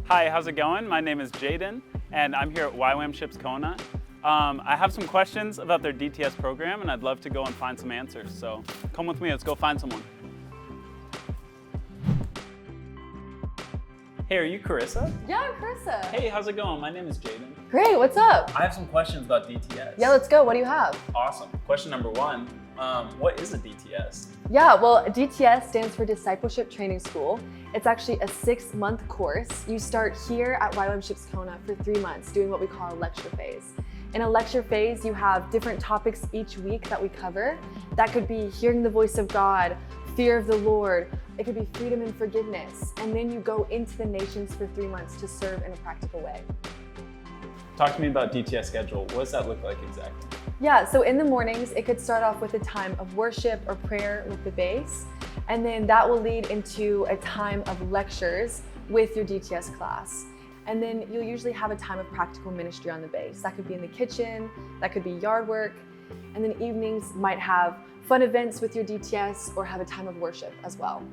Hi, how's it going? My name is Jaden, and I'm here at YWAM Ships Kona. I have some questions about their DTS program, and I'd love to go and find some answers. So come with me, let's go find someone. Hey, are you Carissa? Yeah, I'm Carissa. Hey, how's it going? My name is Jaden. Great, what's up? I have some questions about DTS. Yeah, let's go. What do you have? Awesome. Question number one, what is a DTS? Yeah, well, DTS stands for Discipleship Training School. It's actually a 6-month course. You start here at YWAM Ships Kona for 3 months doing what we call a lecture phase. In a lecture phase, you have different topics each week that we cover. That could be hearing the voice of God, fear of the Lord. It could be freedom and forgiveness. And then you go into the nations for 3 months to serve in a practical way. Talk to me about DTS schedule. What does that look like exactly? Yeah, so in the mornings, it could start off with a time of worship or prayer with the bass, and then that will lead into a time of lectures with your DTS class. And then you'll usually have a time of practical ministry on the bass. That could be in the kitchen, that could be yard work, and then evenings might have fun events with your DTS or have a time of worship as well.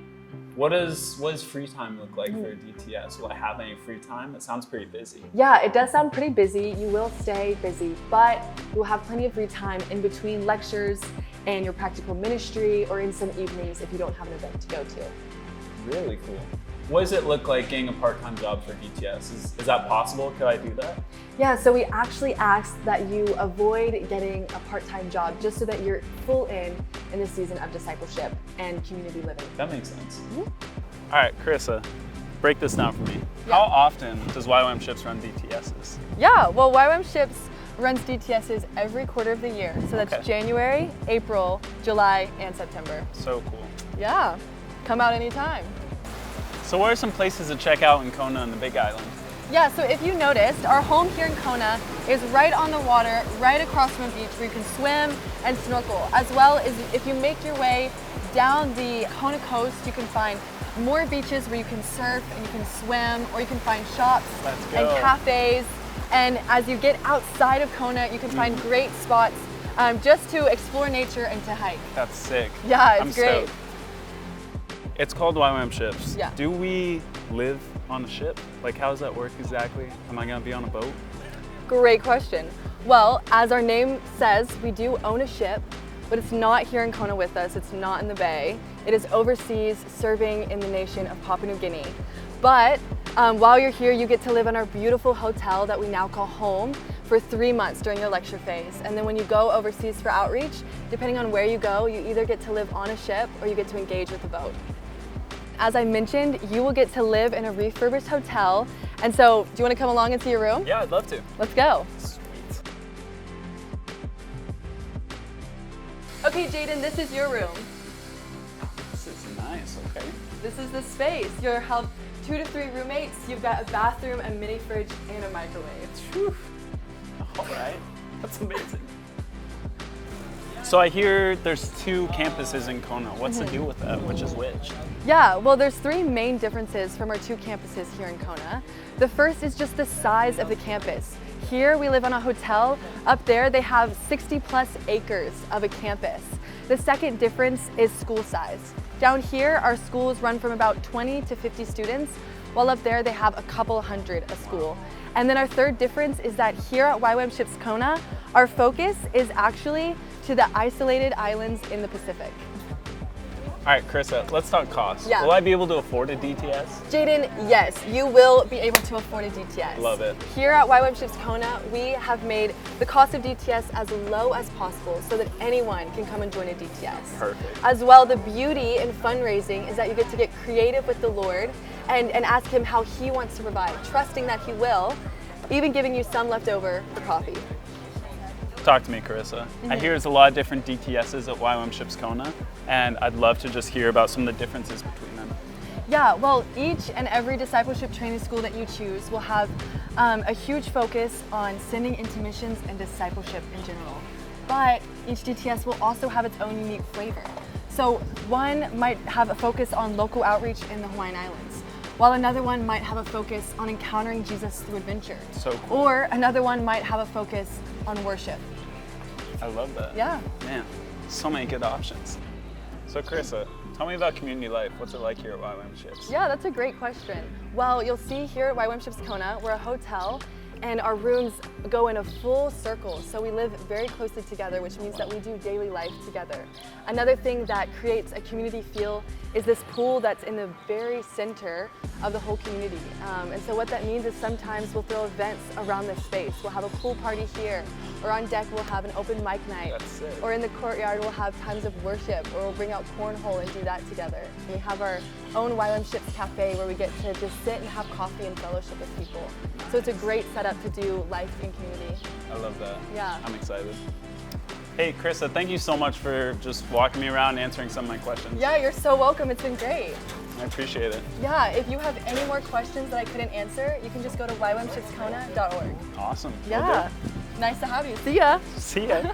What does free time look like for a DTS? Will I have any free time? That sounds pretty busy. Yeah, it does sound pretty busy. You will stay busy, but you'll have plenty of free time in between lectures and your practical ministry or in some evenings if you don't have an event to go to. Really cool. What does it look like getting a part-time job for DTS? Is that possible? Could I do that? Yeah, so we actually ask that you avoid getting a part-time job just so that you're full in the season of discipleship and community living. That makes sense. All right, Carissa, break this down for me. Yeah. How often does YWAM Ships run DTSs? Yeah, well, YWAM Ships runs DTSs every quarter of the year. So that's January, April, July, and September. So cool. Yeah, come out anytime. So what are some places to check out in Kona and the Big Island? Yeah, so if you noticed, our home here in Kona is right on the water, right across from a beach where you can swim and snorkel. As well as if you make your way down the Kona coast, you can find more beaches where you can surf and you can swim, or you can find shops and cafes. And as you get outside of Kona, you can find great spots just to explore nature and to hike. That's sick. Yeah, it's great. Stoked. It's called YWAM Ships. Yeah. Do we live on a ship? Like, how does that work exactly? Am I gonna be on a boat? Great question. Well, as our name says, we do own a ship, but it's not here in Kona with us. It's not in the bay. It is overseas serving in the nation of Papua New Guinea. But while you're here, you get to live in our beautiful hotel that we now call home for 3 months during your lecture phase. And then when you go overseas for outreach, depending on where you go, you either get to live on a ship or you get to engage with a boat. As I mentioned, you will get to live in a refurbished hotel. And so, do you want to come along and see your room? Yeah, I'd love to. Let's go. Sweet. Okay, Jaden, this is your room. This is nice, okay. This is the space. You'll have 2 to 3 roommates. You've got a bathroom, a mini fridge, and a microwave. Whew. All right, that's amazing. So I hear there's 2 campuses in Kona. What's the deal with that? Which is which? Yeah, well, there's 3 main differences from our 2 campuses here in Kona. The first is just the size of the campus. Here we live on a hotel. Up there they have 60+ acres of a campus. The second difference is school size. Down here our schools run from about 20 to 50 students, while up there they have a couple hundred a school. And then our third difference is that here at YWAM Ships Kona, our focus is actually to the isolated islands in the Pacific. All right, Carissa, let's talk cost. Yeah. Will I be able to afford a DTS? Jaden, yes, you will be able to afford a DTS. Love it. Here at YWAM Ships Kona, we have made the cost of DTS as low as possible so that anyone can come and join a DTS. Perfect. As well, the beauty in fundraising is that you get to get creative with the Lord and ask Him how He wants to provide, trusting that He will, even giving you some left over for coffee. Talk to me, Carissa. I hear there's a lot of different DTSs at YWAM Ships Kona, and I'd love to just hear about some of the differences between them. Yeah, well, each and every discipleship training school that you choose will have a huge focus on sending into missions and discipleship in general. But each DTS will also have its own unique flavor. So one might have a focus on local outreach in the Hawaiian Islands, while another one might have a focus on encountering Jesus through adventure. So cool. Or another one might have a focus on worship. I love that. Yeah. Man, so many good options. So Carissa, Tell me about community life. What's it like here at YWAM Ships? Yeah, that's a great question. Well, you'll see here at YWAM Ships Kona, we're a hotel, and our rooms go in a full circle. So we live very closely together, which means that we do daily life together. Another thing that creates a community feel is this pool that's in the very center of the whole community. And so what that means is sometimes we'll throw events around this space. We'll have a pool party here, or on deck we'll have an open mic night. That's sick. Or in the courtyard we'll have times of worship, or we'll bring out cornhole and do that together. And we have our own YWAM Ships Cafe where we get to just sit and have coffee and fellowship with people. So it's a great setup to do life in community. I love that. Yeah. I'm excited. Hey, Krista, thank you so much for just walking me around and answering some of my questions. Yeah, you're so welcome. It's been great. I appreciate it. Yeah, if you have any more questions that I couldn't answer, you can just go to ywamshipskona.org. Awesome. Will Yeah. do. Nice to have you. See ya. See ya.